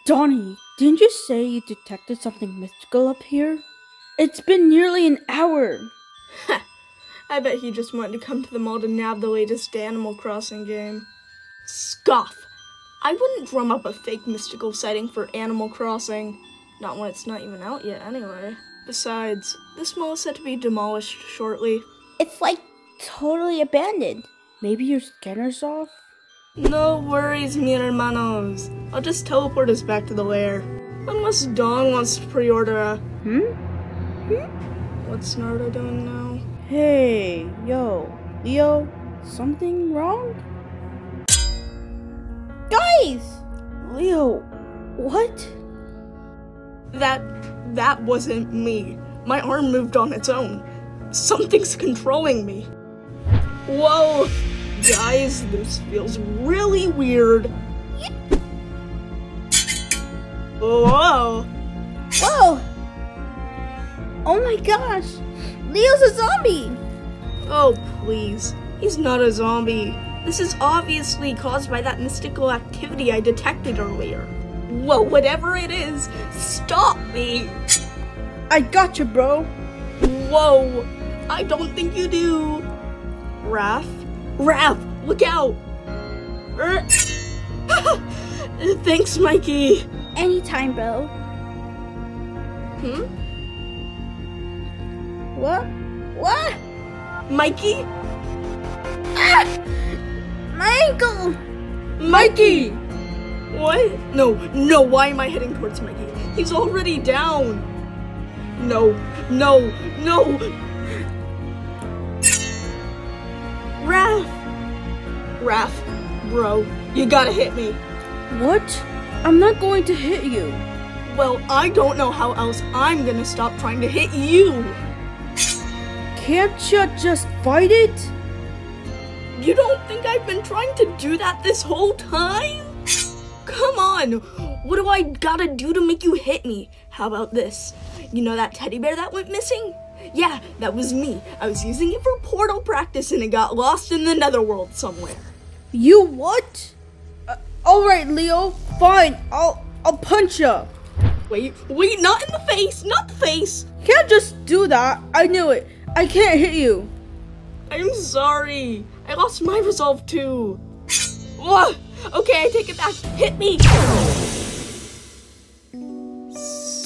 Donnie, didn't you say you detected something mystical up here? It's been nearly an hour. I bet he just wanted to come to the mall to nab the latest Animal Crossing game. Scoff! I wouldn't drum up a fake mystical sighting for Animal Crossing. Not when it's not even out yet, anyway. Besides, this mall is set to be demolished shortly. It's like totally abandoned. Maybe your scanner's off? No worries, mi hermanos. I'll just teleport us back to the lair. Unless Dawn wants to pre-order a... What's Naruto doing now? Hey, yo, Leo, something wrong? Guys! Leo, what? That wasn't me. My arm moved on its own. Something's controlling me. Whoa! Guys, this feels really weird. Whoa! Whoa! Oh my gosh! Leo's a zombie! Oh, please. He's not a zombie. This is obviously caused by that mystical activity I detected earlier. Whoa, whatever it is, stop me! I gotcha, bro. Whoa! I don't think you do. Raph? Raph, look out! Thanks, Mikey. Anytime, bro. What? Mikey? Ah! My ankle! Mikey! What? No, why am I heading towards Mikey? He's already down. No. Raph, bro, you gotta hit me. What? I'm not going to hit you. Well, I don't know how else I'm gonna stop trying to hit you. Can't you just fight it? You don't think I've been trying to do that this whole time? Come on, what do I gotta do to make you hit me? How about this? You know that teddy bear that went missing? Yeah, that was me. I was using it for portal practice and it got lost in the netherworld somewhere. You what? Alright, Leo, fine, I'll punch you. Wait, not in the face, not the face. Can't just do that. I knew it. I can't hit you. I'm sorry. I lost my resolve too. Ugh. Okay, I take it back. Hit me.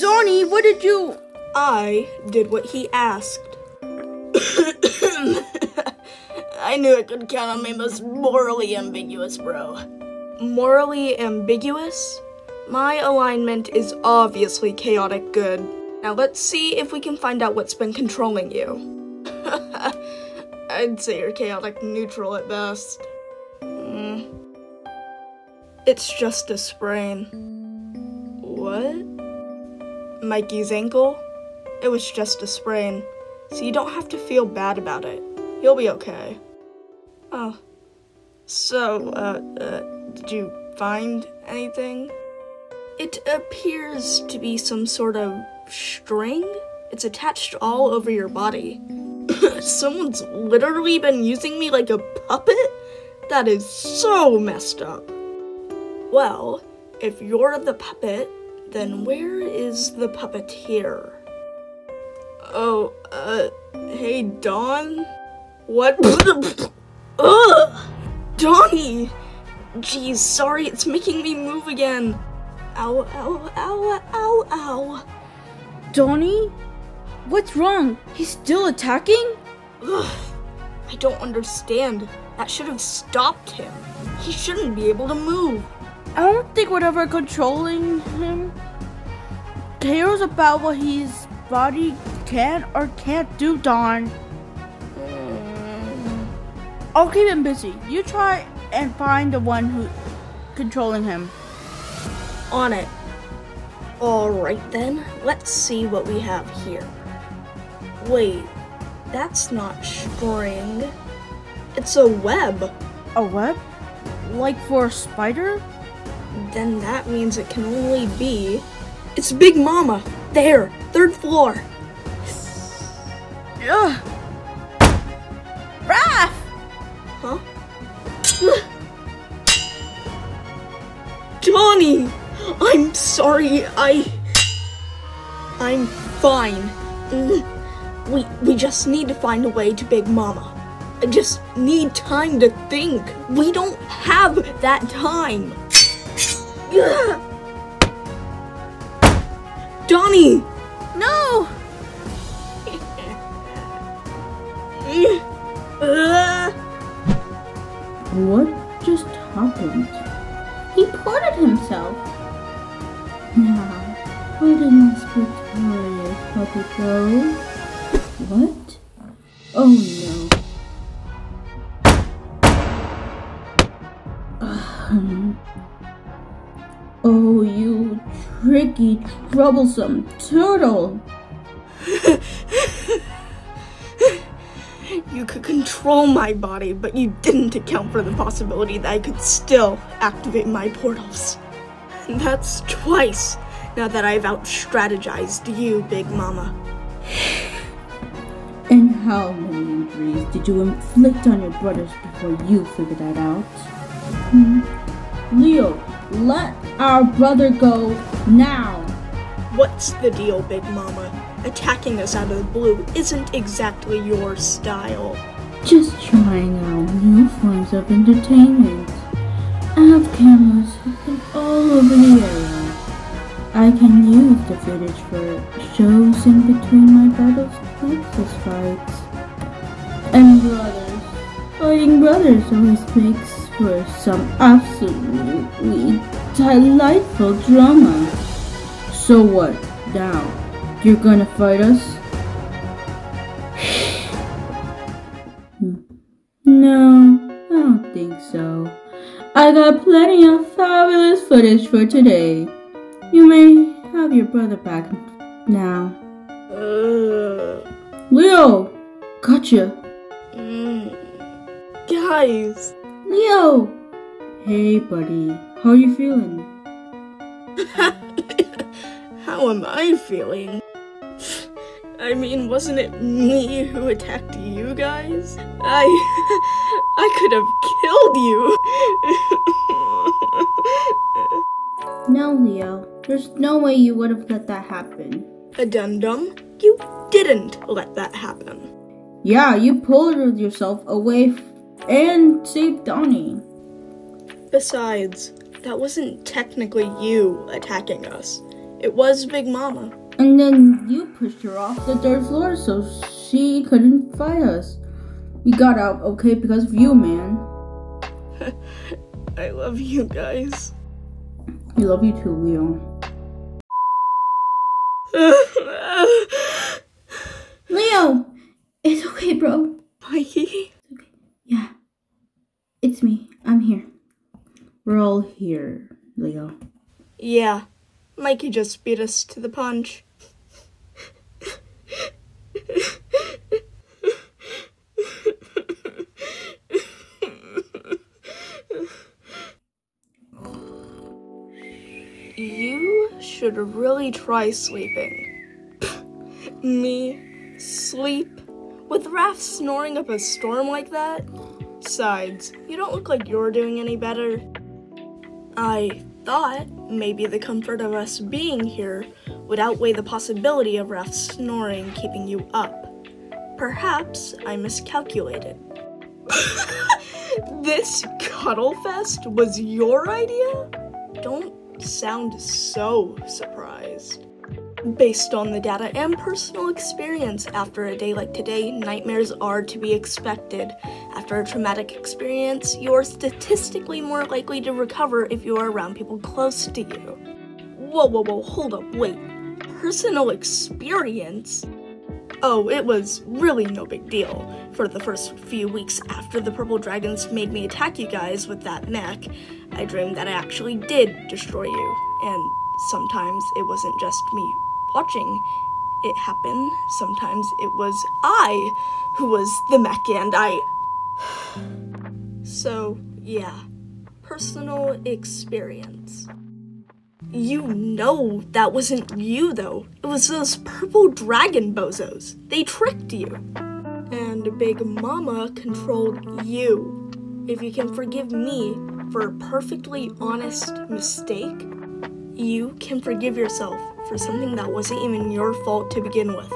Donnie, what did you... I did what he asked. I knew I could count on my most morally ambiguous bro. Morally ambiguous? My alignment is obviously chaotic good. Now let's see if we can find out what's been controlling you. I'd say you're chaotic neutral at best. It's just a sprain. What? Mikey's ankle? It was just a sprain, so you don't have to feel bad about it. You'll be okay. Oh. So, did you find anything? It appears to be some sort of string. It's attached all over your body. Someone's literally been using me like a puppet? That is so messed up. Well, if you're the puppet, then where is the puppeteer? Oh, hey, Dawn? What? Ugh! Donnie! Jeez, sorry, it's making me move again. Ow, ow, ow, ow, ow. Donnie? What's wrong? He's still attacking? Ugh, I don't understand. That should have stopped him. He shouldn't be able to move. I don't think whatever controlling him cares about what his body can or can't do, Dawn. I'll keep him busy. You try and find the one who's controlling him. On it. Alright then, let's see what we have here. Wait, that's not string. It's a web. A web? Like for a spider? Then that means it can only be... It's Big Mama! There! 3rd floor! Ugh! Raph! Huh? Johnny! I I'm sorry, I'm fine. We just need to find a way to Big Mama. I just need time to think. We don't have that time. Donnie! No! What just happened? He ported himself. Now, where did my victorious puppy go? What? Oh no. Oh, you tricky, troublesome turtle! You could control my body, but you didn't account for the possibility that I could still activate my portals. And that's twice now that I've out-strategized you, Big Mama. And how many injuries did you inflict on your brothers before you figured that out? Leo, let our brother go now! What's the deal, Big Mama? Attacking us out of the blue isn't exactly your style. Just trying out new forms of entertainment. I have cameras hooking all over the area. I can use the footage for shows in between my brother's Texas fights. And brothers fighting brothers always makes for some absolutely delightful drama. So what, now? You're gonna fight us? No, I don't think so. I got plenty of fabulous footage for today. You may have your brother back now. Leo! Gotcha! Guys! Leo! Hey buddy, how are you feeling? How am I feeling? I mean, wasn't it me who attacked you guys? I could have killed you. No, Leo. There's no way you would have let that happen. Addendum, you didn't let that happen. Yeah, you pulled yourself away and saved Donnie. Besides, that wasn't technically you attacking us. It was Big Mama. And then you pushed her off the third floor so she couldn't fight us. We got out okay because of you, man. I love you guys. We love you too, Leo. Leo! It's okay, bro. Mikey? Okay. Yeah. It's me. I'm here. We're all here, Leo. Yeah. Mikey just beat us to the punch. You should really try sleeping. Me? Sleep? With Raph snoring up a storm like that? Besides, you don't look like you're doing any better. I thought maybe the comfort of us being here would outweigh the possibility of Raph's snoring keeping you up. Perhaps I miscalculated. This cuddle fest was your idea? Don't sound so surprised. Based on the data and personal experience, after a day like today, nightmares are to be expected. After a traumatic experience, you are statistically more likely to recover if you are around people close to you. Whoa, hold up, wait. Personal experience? Oh, it was really no big deal. For the first few weeks after the purple dragons made me attack you guys with that mech, I dreamed that I actually did destroy you. And sometimes it wasn't just me watching it happen. Sometimes it was I who was the mech and I... So, yeah. Personal experience. You know that wasn't you, though. It was those purple dragon bozos. They tricked you. And Big Mama controlled you. If you can forgive me for a perfectly honest mistake, You can forgive yourself for something that wasn't even your fault to begin with.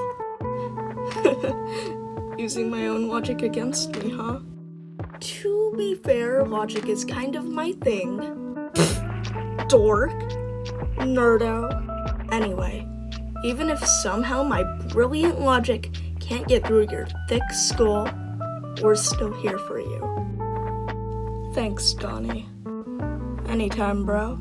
Using my own logic against me, huh? To be fair, logic is kind of my thing. Dork. Nerdo. Anyway, even if somehow my brilliant logic can't get through your thick skull, we're still here for you. Thanks, Donnie. Anytime, bro.